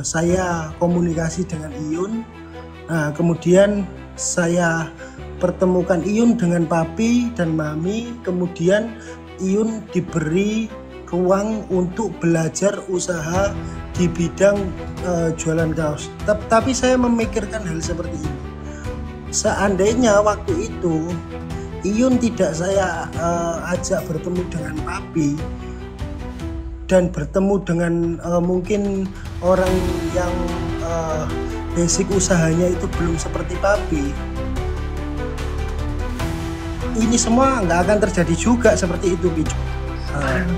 saya komunikasi dengan Iyun. Nah, kemudian saya pertemukan Iyun dengan papi dan mami. Kemudian Iyun diberi ruang untuk belajar usaha di bidang jualan kaos. Tapi saya memikirkan hal seperti ini. Seandainya waktu itu Iyun tidak saya ajak bertemu dengan papi dan bertemu dengan mungkin orang yang basic usahanya itu belum seperti papi, ini semua nggak akan terjadi juga seperti itu, Pijo.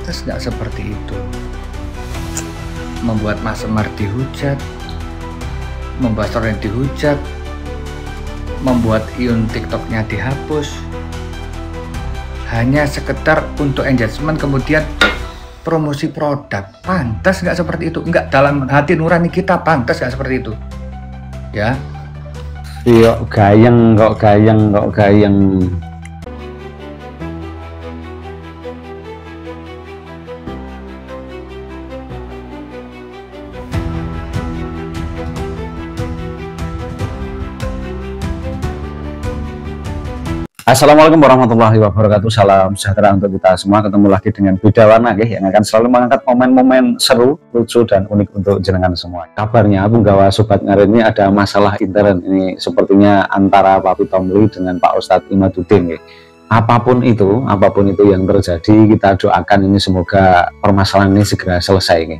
Terus nggak seperti itu. Membuat Mas Semar dihujat, membuat Soren dihujat, membuat Iyun TikToknya dihapus, hanya sekedar untuk engagement, kemudian promosi produk. Pantas nggak seperti itu? Nggak, dalam hati nurani kita pantas nggak seperti itu? Ya. Iya, gayeng. Assalamualaikum warahmatullahi wabarakatuh. Salam sejahtera untuk kita semua. Ketemu lagi dengan Beda Warna yang akan selalu mengangkat momen-momen seru, lucu, dan unik untuk jenengan semua. Kabarnya aku gawa sobat ngarin ini ada masalah intern ini, sepertinya antara Papi Tomli dengan Pak Ustadz Imaduddin. Apapun itu yang terjadi, kita doakan ini semoga permasalahan ini segera selesai.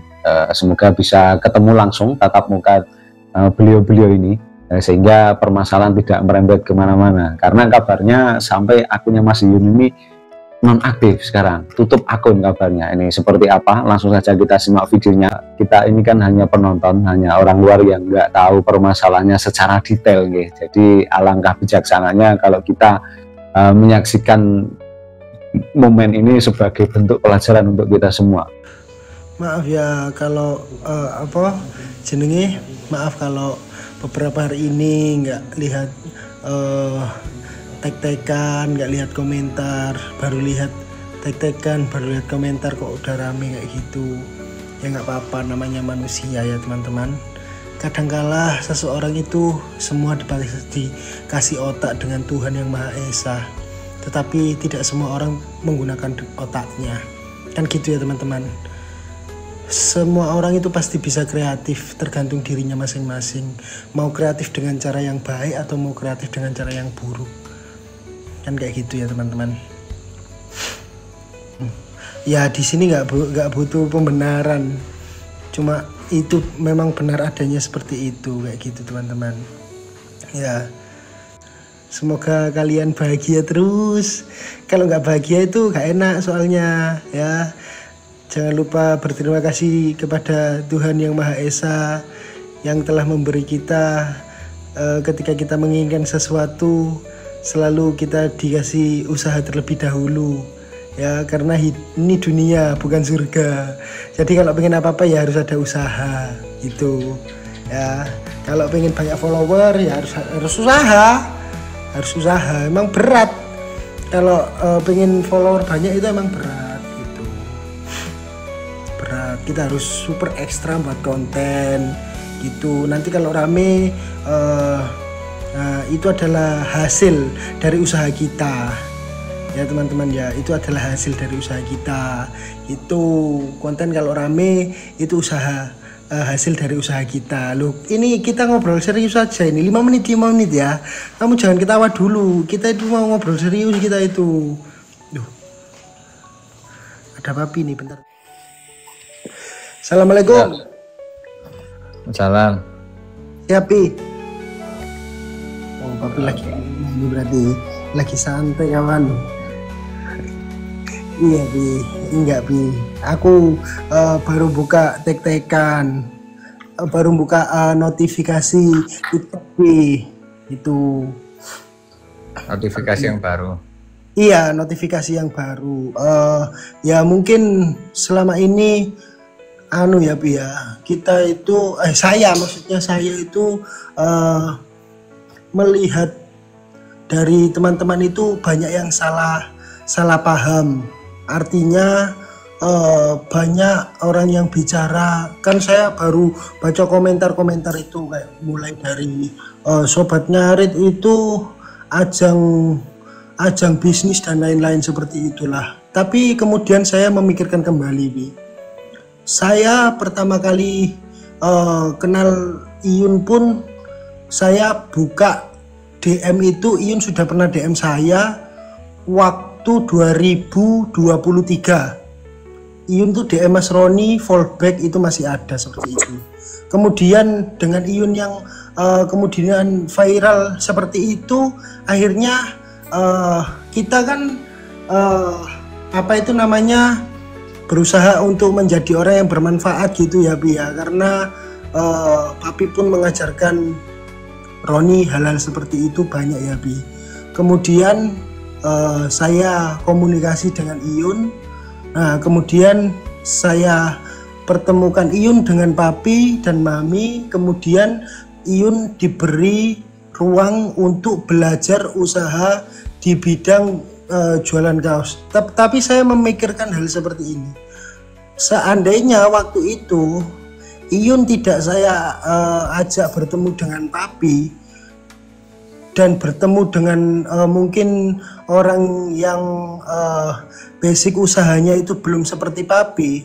Semoga bisa ketemu langsung tatap muka beliau-beliau ini, sehingga permasalahan tidak merembet kemana-mana. Karena kabarnya sampai akunnya Mas Iyun ini nonaktif sekarang, tutup akun kabarnya. Ini seperti apa? Langsung saja kita simak videonya. Kita ini kan hanya penonton, hanya orang luar yang nggak tahu permasalahannya secara detail. Jadi alangkah bijaksananya kalau kita menyaksikan momen ini sebagai bentuk pelajaran untuk kita semua. Maaf ya kalau maaf kalau beberapa hari ini nggak lihat tag-tagan, nggak lihat komentar, baru lihat tag-tagan, baru lihat komentar kok udah rame kayak gitu. Ya nggak apa-apa, namanya manusia ya teman-teman. Kadangkala seseorang itu semua dikasih otak dengan Tuhan yang Maha Esa, tetapi tidak semua orang menggunakan otaknya. Kan gitu ya teman-teman. Semua orang itu pasti bisa kreatif, tergantung dirinya masing-masing. Mau kreatif dengan cara yang baik atau mau kreatif dengan cara yang buruk. Kan kayak gitu ya teman-teman. Ya di sini nggak butuh pembenaran. Cuma itu memang benar adanya seperti itu, kayak gitu teman-teman. Ya. Semoga kalian bahagia terus. Kalau nggak bahagia itu nggak enak soalnya ya. Jangan lupa berterima kasih kepada Tuhan yang Maha Esa yang telah memberi kita ketika kita menginginkan sesuatu, selalu kita dikasih usaha terlebih dahulu ya, karena ini dunia bukan surga. Jadi kalau pengen apa-apa ya harus ada usaha gitu ya. Kalau pengen banyak follower ya harus usaha. Emang berat kalau pengen follower banyak, itu emang berat. Kita harus super ekstra buat konten gitu. Nanti kalau rame itu adalah hasil dari usaha kita ya teman-teman ya. Itu adalah hasil dari usaha kita. Itu konten kalau rame itu hasil dari usaha kita. Loh, ini kita ngobrol serius aja ini 5 menit ya. Kamu jangan ketawa dulu. Kita itu mau ngobrol serius kita itu. Duh. Ada papi nih, bentar. Assalamualaikum. Salam. Ya, Pi. Oh, papi lagi ini berarti lagi santai kawan. Iya, Pi. Enggak, Pi. Aku baru buka tag-tagan. Baru buka notifikasi TikTok, Pi. Itu. Notifikasi yang baru. Iya, notifikasi yang baru. Ya mungkin selama ini ya Pi ya, kita itu saya itu melihat dari teman-teman itu banyak yang salah paham. Artinya banyak orang yang bicara. Kan saya baru baca komentar-komentar itu kayak mulai dari Sobat Ngarit itu ajang bisnis dan lain-lain seperti itulah. Tapi kemudian saya memikirkan kembali, Bi. Saya pertama kali kenal Iyun pun saya buka DM itu, Iyun sudah pernah DM saya waktu 2023. Iyun tuh DM Mas Roni fallback itu masih ada seperti itu. Kemudian dengan Iyun yang kemudian viral seperti itu, akhirnya kita kan apa itu namanya, berusaha untuk menjadi orang yang bermanfaat gitu ya, Bi ya. Karena Papi pun mengajarkan Roni hal-hal seperti itu banyak ya, Bi. Kemudian saya komunikasi dengan Iyun. Nah, kemudian saya pertemukan Iyun dengan Papi dan Mami. Kemudian Iyun diberi ruang untuk belajar usaha di bidang jualan kaos. Tapi saya memikirkan hal seperti ini. Seandainya waktu itu Iyun tidak saya ajak bertemu dengan Papi dan bertemu dengan mungkin orang yang basic usahanya itu belum seperti Papi,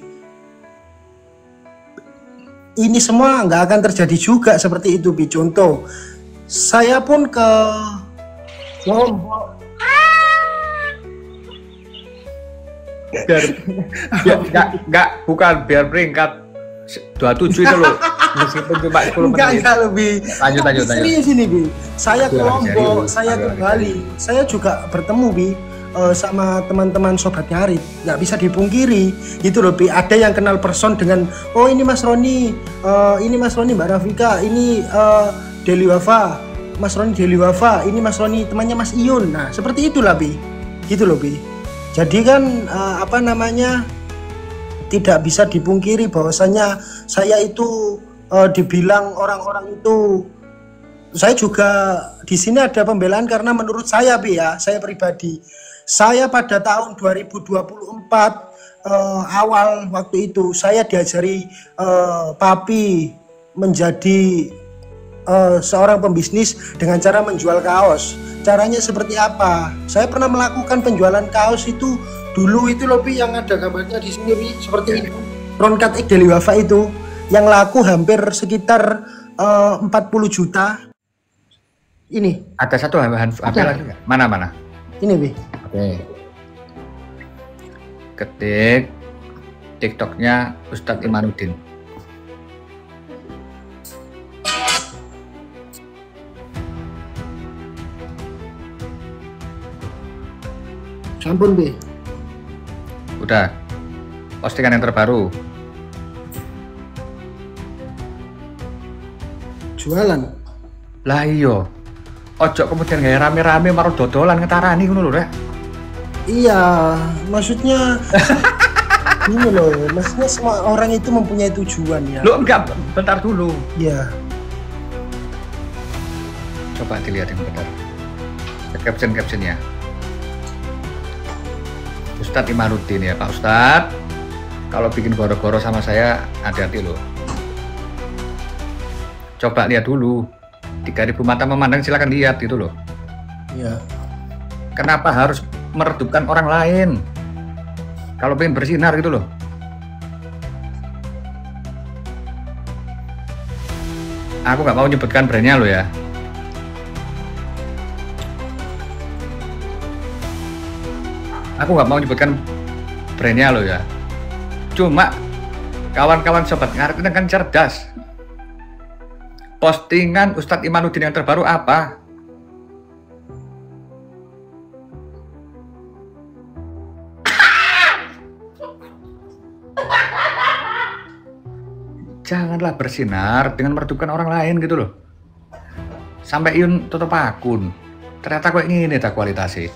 ini semua nggak akan terjadi juga seperti itu, Bi. Contoh, saya pun ke Lombok. Bukan biar peringkat 27 itu loh. Meskipun cuma 10 menit. Enggak lebih. Lanjut. Serius ini, Bi. Saya ke Lombok, saya ke Bali. Saya juga bertemu, Bi, sama teman-teman Sobat Ngarit. Nggak bisa dipungkiri gitu loh, Bi. Ada yang kenal person dengan, oh ini Mas Roni, Mbak Rafika, ini Deli Wafa, Mas Roni Deli Wafa, ini Mas Roni temannya Mas Iyun. Nah seperti itulah, Bi, gitu loh, Bi. Jadi kan tidak bisa dipungkiri bahwasanya saya itu dibilang orang-orang itu, saya juga di sini ada pembelaan karena menurut saya, Bi ya, saya pribadi, saya pada tahun 2024 awal waktu itu saya diajari Papi menjadi seorang pembisnis dengan cara menjual kaos. Caranya seperti apa? Saya pernah melakukan penjualan kaos itu dulu itu loh, Bi, yang ada gambarnya di sini, Bi, seperti ini. Ronkat X Deli Wafa itu yang laku hampir sekitar 40 juta. Ini. Ada satu HP lagi nggak? Mana? Ini, Bi. Oke. Ketik TikToknya Ustadz Imanuddin. Sampun, Bi. Udah. Postingan yang terbaru. Jualan. Lah iya. Ojo kemudian gaya rame-rame marah dodolan ngetarani ngono lho, Rek. Iya, maksudnya ini loh, maksudnya semua orang itu mempunyai tujuan ya. Lo enggak, bentar dulu. Iya. Coba dilihat yang benar. Caption-captionnya. Ustadz Imanuddin ya, Pak Ustadz. Kalau bikin goro-goro sama saya, hati-hati loh. Coba lihat dulu. 3.000 mata memandang, silakan lihat gitu loh. Iya. Kenapa harus meredupkan orang lain? Kalau pengen bersinar gitu loh. Aku nggak mau nyebutkan brandnya loh ya. Aku nggak mau nyebutkan brandnya loh ya. Cuma kawan-kawan Sobat Ngarit ini kan cerdas. Postingan Ustadz Imanuddin yang terbaru apa? Janganlah bersinar dengan meredupkan orang lain gitu loh. Sampai Iyun tutup akun. Ternyata kok ini tak kualitasnya.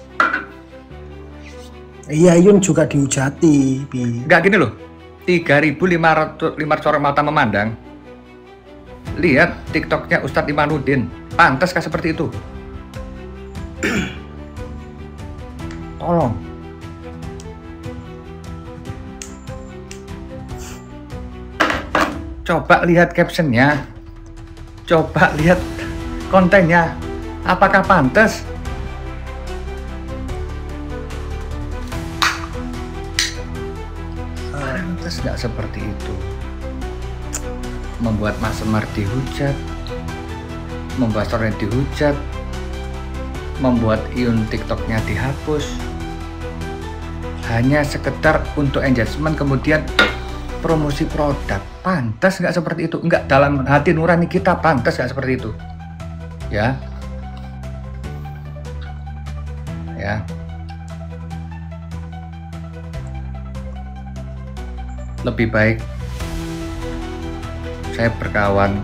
Iya, Iyun juga dihujati, Bi. Enggak gini loh. 3.500 orang mata memandang. Lihat TikToknya Ustadz Imanuddin. Pantaskah seperti itu? Tolong. Coba lihat captionnya, coba lihat kontennya, apakah pantas? Pantas nggak seperti itu? Membuat Mas Semar dihujat, membahas orang dihujat, membuat iun TikToknya dihapus, hanya sekedar untuk engagement, kemudian promosi produk. Pantas nggak seperti itu? Nggak, dalam hati nurani kita pantas nggak seperti itu? Ya, ya. Lebih baik saya berkawan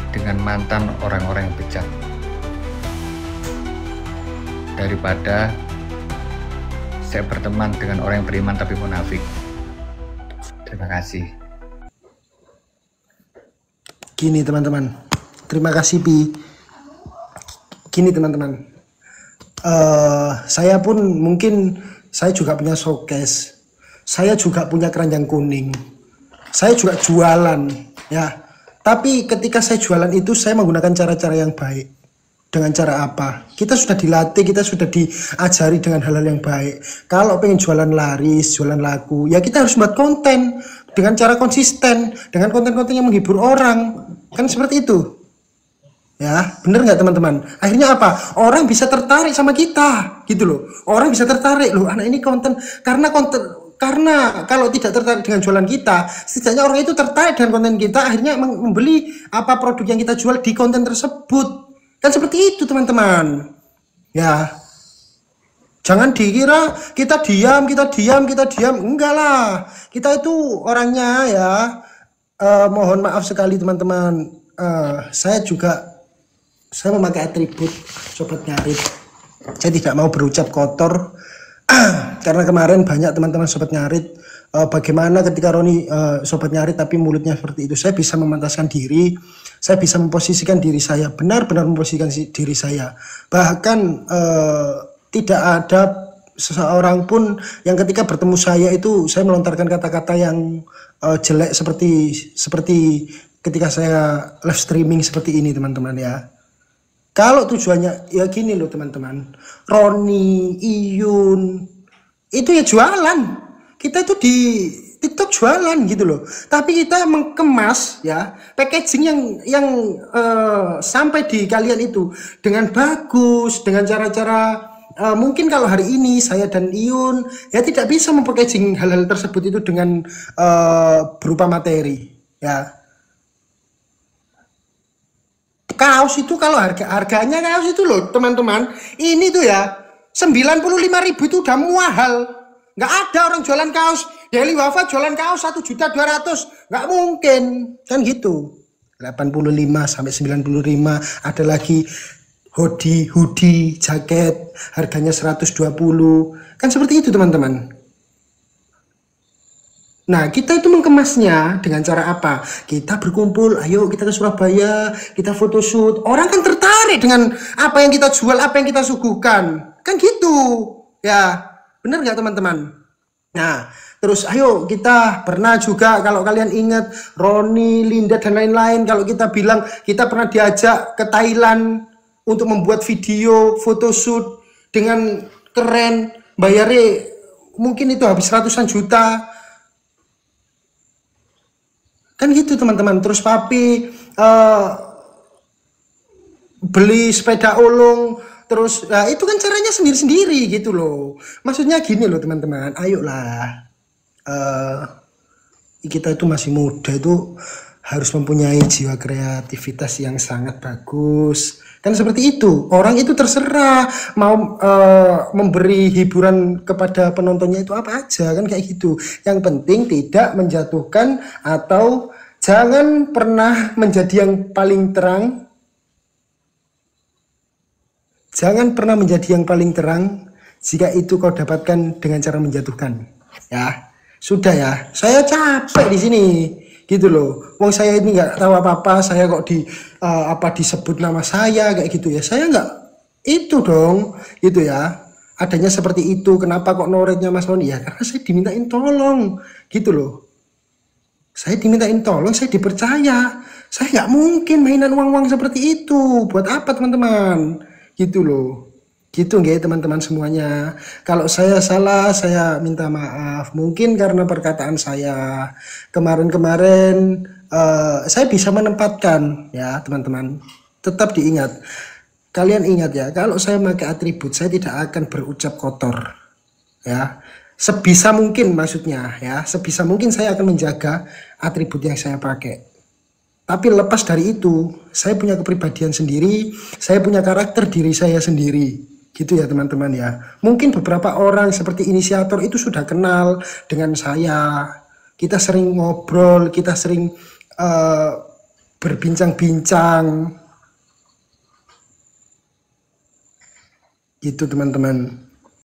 dengan mantan orang-orang yang bejat daripada saya berteman dengan orang yang beriman tapi munafik. Terima kasih. Gini teman-teman, terima kasih Pi. Gini teman-teman, saya pun mungkin saya juga punya showcase, saya juga punya keranjang kuning, saya juga jualan ya. Tapi ketika saya jualan itu saya menggunakan cara-cara yang baik. Dengan cara apa? Kita sudah dilatih, kita sudah diajari dengan hal-hal yang baik. Kalau pengen jualan laris, jualan laku, ya kita harus buat konten dengan cara konsisten, dengan konten-konten yang menghibur orang. Kan seperti itu. Ya, bener nggak teman-teman? Akhirnya apa? Orang bisa tertarik sama kita, gitu loh. Orang bisa tertarik loh, anak ini konten karena kalau tidak tertarik dengan jualan kita, setidaknya orang itu tertarik dengan konten kita, akhirnya membeli apa produk yang kita jual di konten tersebut. Kan seperti itu teman-teman. Ya. Jangan dikira kita diam. Enggak lah. Kita itu orangnya ya. Mohon maaf sekali teman-teman. Saya memakai atribut sobat ngarit. Saya tidak mau berucap kotor. Karena kemarin banyak teman-teman sobat ngarit. Bagaimana ketika Roni sobat ngarit tapi mulutnya seperti itu. Saya bisa memantaskan diri. Saya bisa memposisikan diri saya, benar-benar memposisikan diri saya. Bahkan tidak ada seseorang pun yang ketika bertemu saya itu saya melontarkan kata-kata yang jelek seperti ketika saya live streaming seperti ini teman-teman ya. Kalau tujuannya ya gini loh teman-teman, Roni, Iyun itu ya jualan. Kita itu di TikTok jualan gitu loh. Tapi kita mengemas ya packaging yang sampai di kalian itu dengan bagus, dengan cara-cara mungkin kalau hari ini saya dan Iyun ya tidak bisa mempackaging hal-hal tersebut itu dengan berupa materi ya. Kaos itu kalau harganya kaos itu loh teman-teman, ini tuh ya 95.000 itu udah mahal. Nggak ada orang jualan kaos Daily Wafa jualan kaos 1.200.000, nggak mungkin kan gitu. 85 sampai 95, ada lagi hoodie, jaket harganya 120, kan seperti itu teman-teman. Nah kita itu mengemasnya dengan cara apa? Kita berkumpul, ayo kita ke Surabaya, kita photoshoot. Orang kan tertarik dengan apa yang kita jual, apa yang kita suguhkan, kan gitu ya. Bener nggak teman-teman? Nah, terus ayo kita pernah juga kalau kalian ingat Roni, Linda dan lain-lain, kalau kita bilang kita pernah diajak ke Thailand untuk membuat video photoshoot dengan keren, bayarnya mungkin itu habis ratusan juta. Kan gitu teman-teman. Terus papi beli sepeda ulung. Terus, nah itu kan caranya sendiri-sendiri gitu loh. Maksudnya gini loh teman-teman, ayolah. Kita itu masih muda itu harus mempunyai jiwa kreativitas yang sangat bagus. Kan seperti itu. Orang itu terserah mau memberi hiburan kepada penontonnya itu apa aja. Kan kayak gitu. Yang penting tidak menjatuhkan atau jangan pernah menjadi yang paling terang. Jangan pernah menjadi yang paling terang jika itu kau dapatkan dengan cara menjatuhkan. Ya, sudah ya. Saya capek di sini, gitu loh. Wong saya ini nggak tahu apa-apa. Saya kok disebut nama saya kayak gitu ya. Saya nggak itu dong, gitu ya. Adanya seperti itu. Kenapa kok noretnya Mas Roni? Ya karena saya dimintain tolong, gitu loh. Saya dimintain tolong, saya dipercaya. Saya nggak mungkin mainan uang-uang seperti itu. Buat apa teman-teman? Gitu loh. Gitu nggak teman-teman semuanya. Kalau saya salah, saya minta maaf. Mungkin karena perkataan saya kemarin-kemarin, saya bisa menempatkan ya teman-teman. Tetap diingat. Kalian ingat ya, kalau saya pakai atribut, saya tidak akan berucap kotor. Ya, sebisa mungkin maksudnya ya, sebisa mungkin saya akan menjaga atribut yang saya pakai. Tapi lepas dari itu, saya punya kepribadian sendiri, saya punya karakter diri saya sendiri. Gitu ya teman-teman ya. Mungkin beberapa orang seperti inisiator itu sudah kenal dengan saya. Kita sering ngobrol, kita sering berbincang-bincang. Gitu teman-teman.